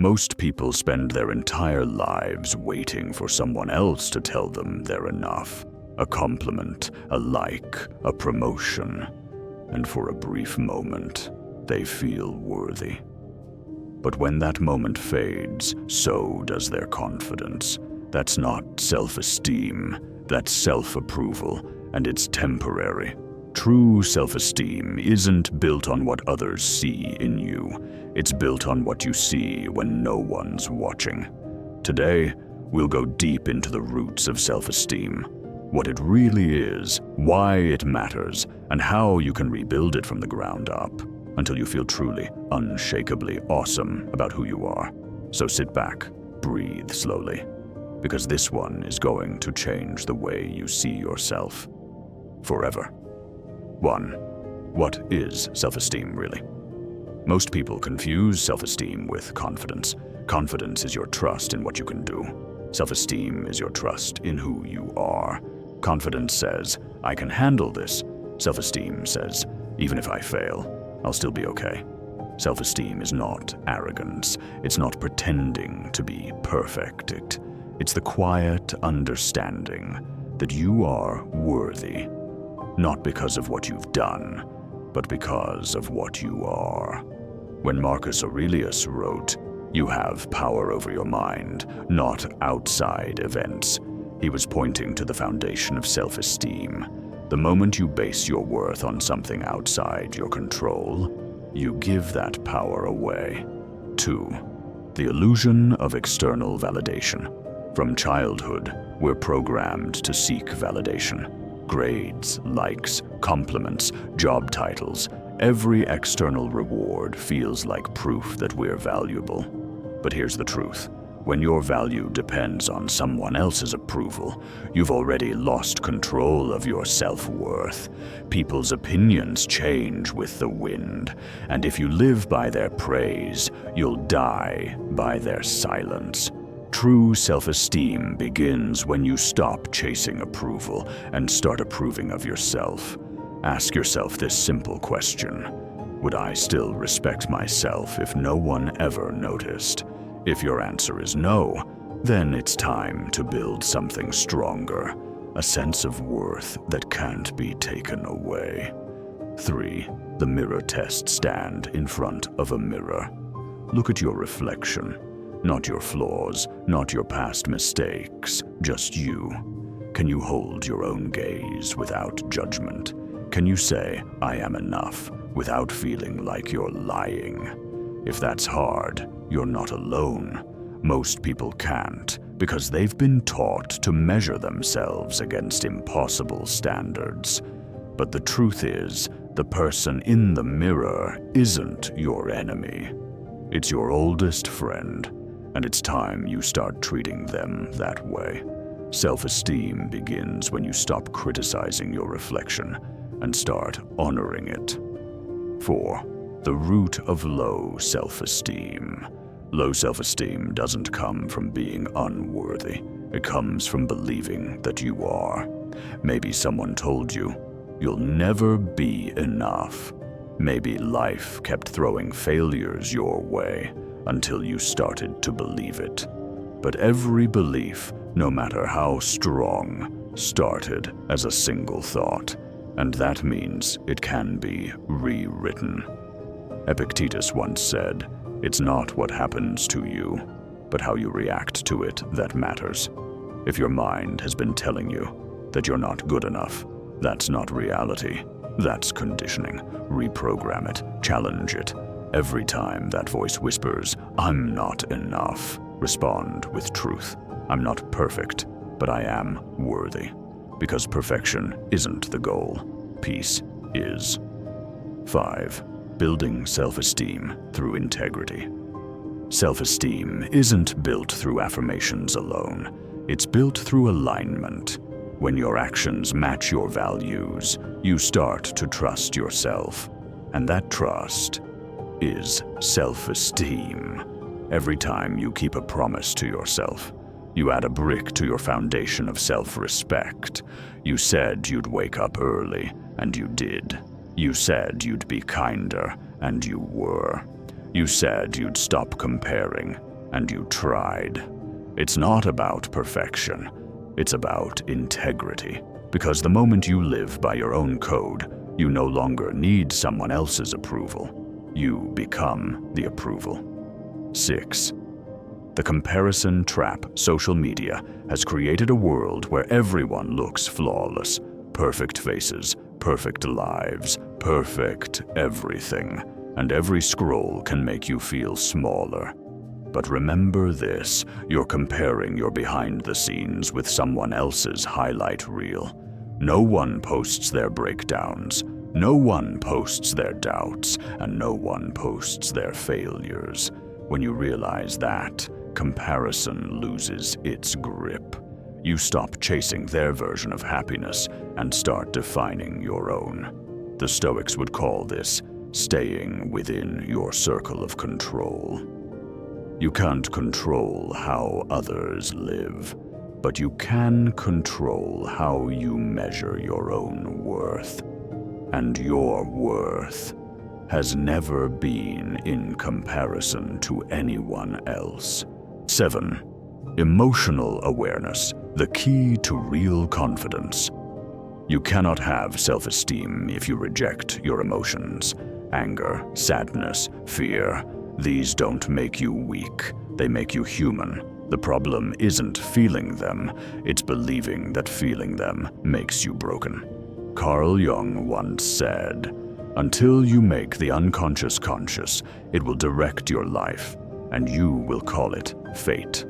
Most people spend their entire lives waiting for someone else to tell them they're enough. A compliment, a like, a promotion. And for a brief moment, they feel worthy. But when that moment fades, so does their confidence. That's not self-esteem, that's self-approval, and it's temporary. True self-esteem isn't built on what others see in you. It's built on what you see when no one's watching. Today, we'll go deep into the roots of self-esteem, what it really is, why it matters, and how you can rebuild it from the ground up until you feel truly, unshakably awesome about who you are. So sit back, breathe slowly, because this one is going to change the way you see yourself forever. 1. What is self-esteem really? Most people confuse self-esteem with confidence. Confidence is your trust in what you can do. Self-esteem is your trust in who you are. Confidence says, I can handle this. Self-esteem says, even if I fail, I'll still be okay. Self-esteem is not arrogance. It's not pretending to be perfect. It's the quiet understanding that you are worthy. Not because of what you've done, but because of what you are. When Marcus Aurelius wrote, "You have power over your mind, not outside events," he was pointing to the foundation of self-esteem. The moment you base your worth on something outside your control, you give that power away. 2. The illusion of external validation. From childhood, we're programmed to seek validation. Grades, likes, compliments, job titles, every external reward feels like proof that we're valuable. But here's the truth. When your value depends on someone else's approval, you've already lost control of your self-worth. People's opinions change with the wind, and if you live by their praise, you'll die by their silence. True self-esteem begins when you stop chasing approval and start approving of yourself. Ask yourself this simple question: would I still respect myself if no one ever noticed? If your answer is no, then it's time to build something stronger, a sense of worth that can't be taken away. 3. The mirror test. Stand in front of a mirror. Look at your reflection. Not your flaws, not your past mistakes, just you. Can you hold your own gaze without judgment? Can you say, "I am enough," without feeling like you're lying? If that's hard, you're not alone. Most people can't, because they've been taught to measure themselves against impossible standards. But the truth is, the person in the mirror isn't your enemy. It's your oldest friend. And it's time you start treating them that way. Self-esteem begins when you stop criticizing your reflection and start honoring it. 4. The root of low self-esteem. Low self-esteem doesn't come from being unworthy. It comes from believing that you are. Maybe someone told you, "You'll never be enough." Maybe life kept throwing failures your way until you started to believe it. But every belief, no matter how strong, started as a single thought, and that means it can be rewritten. Epictetus once said, "It's not what happens to you, but how you react to it that matters." If your mind has been telling you that you're not good enough, that's not reality. That's conditioning. Reprogram it, challenge it. Every time that voice whispers, "I'm not enough," respond with truth. I'm not perfect, but I am worthy. Because perfection isn't the goal. Peace is. 5. Building self-esteem through integrity. Self-esteem isn't built through affirmations alone. It's built through alignment. When your actions match your values, you start to trust yourself. And that trust is self-esteem. Every time you keep a promise to yourself, you add a brick to your foundation of self-respect. You said you'd wake up early, and you did. You said you'd be kinder, and you were. You said you'd stop comparing, and you tried. It's not about perfection. It's about integrity. Because the moment you live by your own code, you no longer need someone else's approval. You become the approval. 6. The comparison trap. Social media has created a world where everyone looks flawless. Perfect faces, perfect lives, perfect everything. And every scroll can make you feel smaller. But remember this, you're comparing your behind the scenes with someone else's highlight reel. No one posts their breakdowns, no one posts their doubts, and no one posts their failures. When you realize that, comparison loses its grip. You stop chasing their version of happiness and start defining your own. The Stoics would call this staying within your circle of control. You can't control how others live, but you can control how you measure your own worth. And your worth has never been in comparison to anyone else. 7. Emotional awareness, the key to real confidence. You cannot have self-esteem if you reject your emotions. Anger, sadness, fear, these don't make you weak, they make you human. The problem isn't feeling them, it's believing that feeling them makes you broken. Carl Jung once said, "Until you make the unconscious conscious, it will direct your life, and you will call it fate."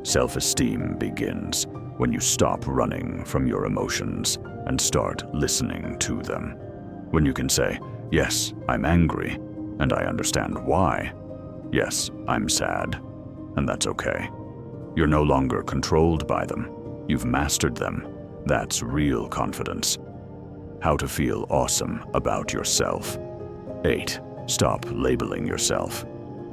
Self-esteem begins when you stop running from your emotions and start listening to them. When you can say, "Yes, I'm angry, and I understand why. Yes, I'm sad, and that's okay." You're no longer controlled by them. You've mastered them. That's real confidence. How to feel awesome about yourself. 8. Stop labeling yourself.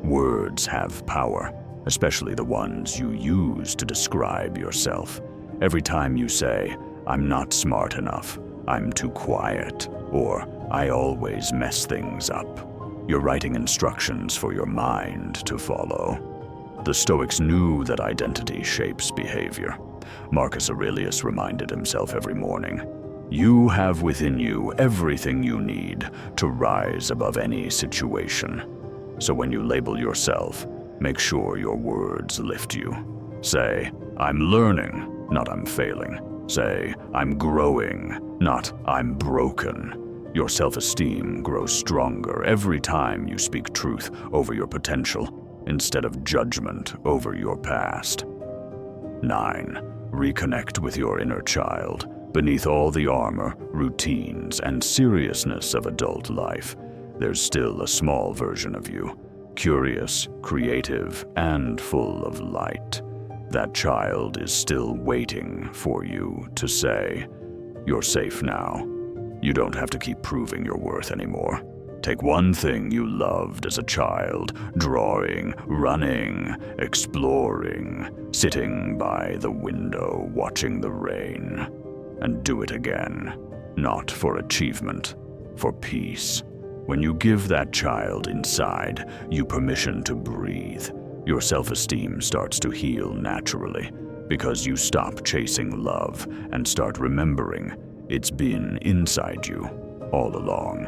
Words have power, especially the ones you use to describe yourself. Every time you say, "I'm not smart enough," "I'm too quiet," or "I always mess things up," you're writing instructions for your mind to follow. The Stoics knew that identity shapes behavior. Marcus Aurelius reminded himself every morning, "You have within you everything you need to rise above any situation." So when you label yourself, make sure your words lift you. Say, "I'm learning," not "I'm failing." Say, "I'm growing," not "I'm broken." Your self-esteem grows stronger every time you speak truth over your potential instead of judgment over your past. 9. Reconnect with your inner child. Beneath all the armor, routines, and seriousness of adult life, there's still a small version of you, curious, creative, and full of light. That child is still waiting for you to say, "You're safe now. You don't have to keep proving your worth anymore." Take one thing you loved as a child, drawing, running, exploring, sitting by the window watching the rain, and do it again, not for achievement, for peace. When you give that child inside you permission to breathe, your self-esteem starts to heal naturally, because you stop chasing love and start remembering it's been inside you all along.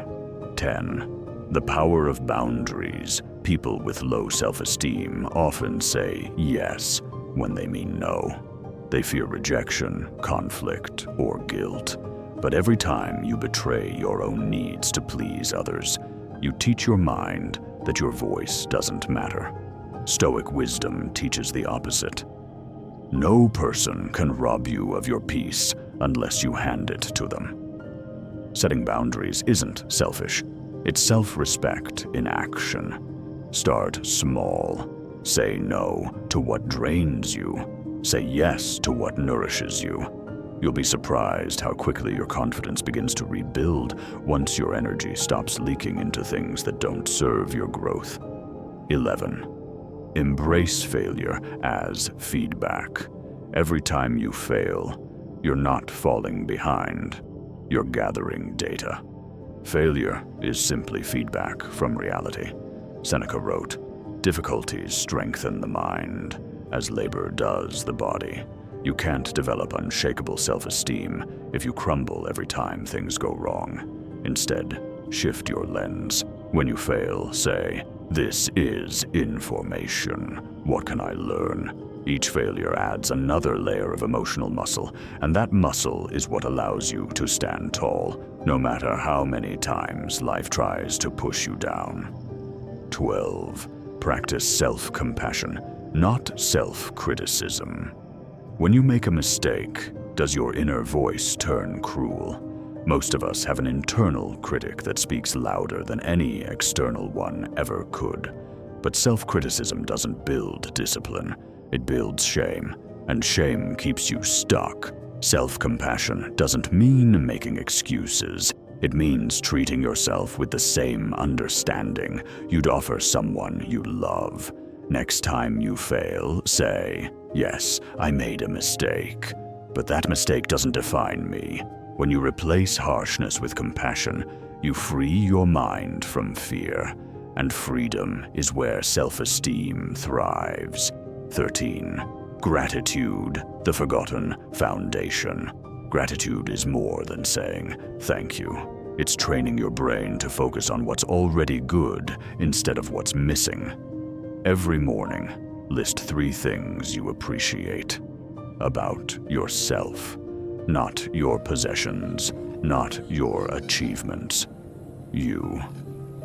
10. The power of boundaries. People with low self-esteem often say yes when they mean no. They fear rejection, conflict, or guilt. But every time you betray your own needs to please others, you teach your mind that your voice doesn't matter. Stoic wisdom teaches the opposite. No person can rob you of your peace unless you hand it to them. Setting boundaries isn't selfish. It's self-respect in action. Start small. Say no to what drains you. Say yes to what nourishes you. You'll be surprised how quickly your confidence begins to rebuild once your energy stops leaking into things that don't serve your growth. 11. Embrace failure as feedback. Every time you fail, you're not falling behind. You're gathering data. Failure is simply feedback from reality. Seneca wrote, Difficulties strengthen the mind, as labor does the body. You can't develop unshakable self-esteem if you crumble every time things go wrong. Instead, shift your lens. When you fail, say, "This is information. What can I learn?" Each failure adds another layer of emotional muscle, and that muscle is what allows you to stand tall, no matter how many times life tries to push you down. 12. Practice self-compassion, not self-criticism. When you make a mistake, does your inner voice turn cruel? Most of us have an internal critic that speaks louder than any external one ever could. But self-criticism doesn't build discipline. It builds shame, and shame keeps you stuck. Self-compassion doesn't mean making excuses. It means treating yourself with the same understanding you'd offer someone you love. Next time you fail, say, "Yes, I made a mistake, but that mistake doesn't define me." When you replace harshness with compassion, you free your mind from fear, and freedom is where self-esteem thrives. 13. Gratitude, the forgotten foundation. Gratitude is more than saying thank you. It's training your brain to focus on what's already good instead of what's missing. Every morning, list 3 things you appreciate about yourself. Not your possessions, not your achievements. You.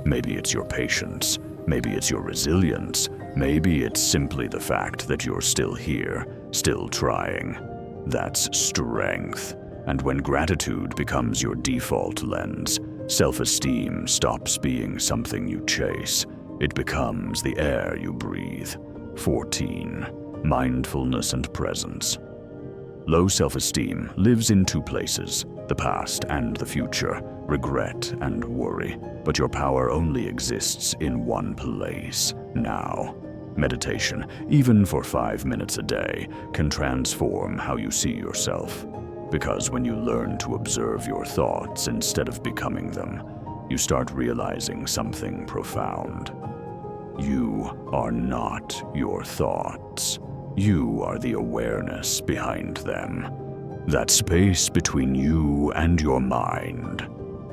Maybe it's your patience, maybe it's your resilience, maybe it's simply the fact that you're still here, still trying. That's strength. And when gratitude becomes your default lens, self-esteem stops being something you chase. It becomes the air you breathe. 14. Mindfulness and presence. Low self-esteem lives in 2 places, the past and the future, regret and worry. But your power only exists in one place, now. Meditation, even for 5 minutes a day, can transform how you see yourself. Because when you learn to observe your thoughts instead of becoming them, you start realizing something profound. You are not your thoughts. You are the awareness behind them. That space between you and your mind.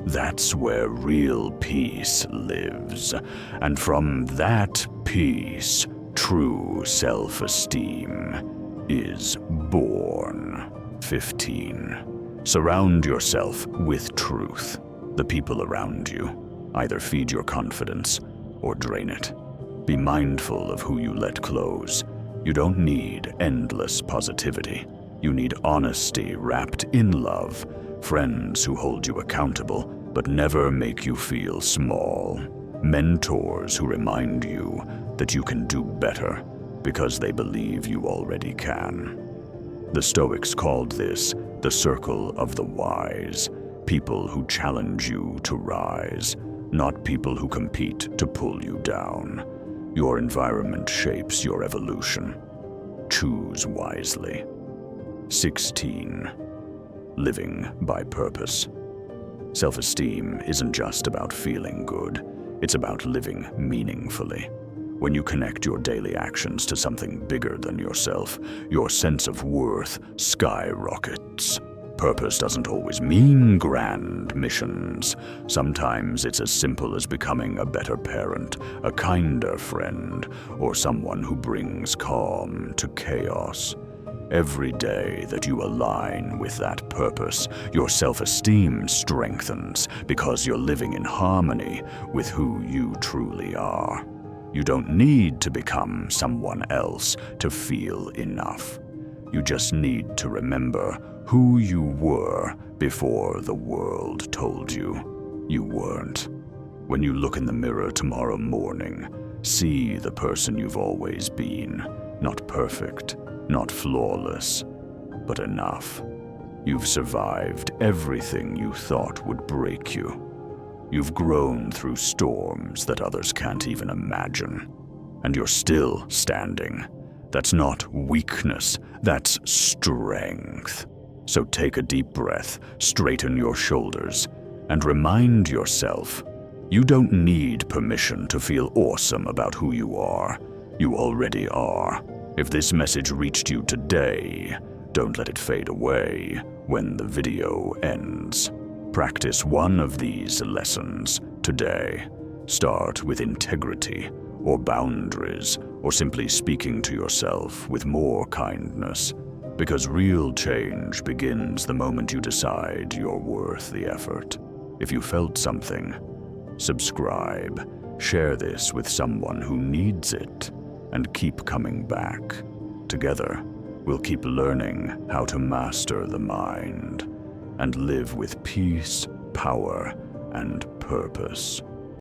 That's where real peace lives. And from that peace, true self-esteem is born. 15. Surround yourself with truth. The people around you either feed your confidence or drain it. Be mindful of who you let close. You don't need endless positivity. You need honesty wrapped in love. Friends who hold you accountable but never make you feel small. Mentors who remind you that you can do better because they believe you already can. The Stoics called this the circle of the wise. People who challenge you to rise, not people who compete to pull you down. Your environment shapes your evolution. Choose wisely. 16. Living by purpose. Self-esteem isn't just about feeling good. It's about living meaningfully. When you connect your daily actions to something bigger than yourself, your sense of worth skyrockets. Purpose doesn't always mean grand missions. Sometimes it's as simple as becoming a better parent, a kinder friend, or someone who brings calm to chaos. Every day that you align with that purpose, your self-esteem strengthens because you're living in harmony with who you truly are. You don't need to become someone else to feel enough. You just need to remember who you were before the world told you you weren't. When you look in the mirror tomorrow morning, see the person you've always been. Not perfect, not flawless, but enough. You've survived everything you thought would break you. You've grown through storms that others can't even imagine. And you're still standing. That's not weakness, that's strength. So take a deep breath, straighten your shoulders, and remind yourself, You don't need permission to feel awesome about who you are. You already are. If this message reached you today, don't let it fade away when the video ends. Practice one of these lessons today. Start with integrity or boundaries, or simply speaking to yourself with more kindness. Because real change begins the moment you decide you're worth the effort. If you felt something, subscribe, share this with someone who needs it, and keep coming back. Together, we'll keep learning how to master the mind and live with peace, power, and purpose.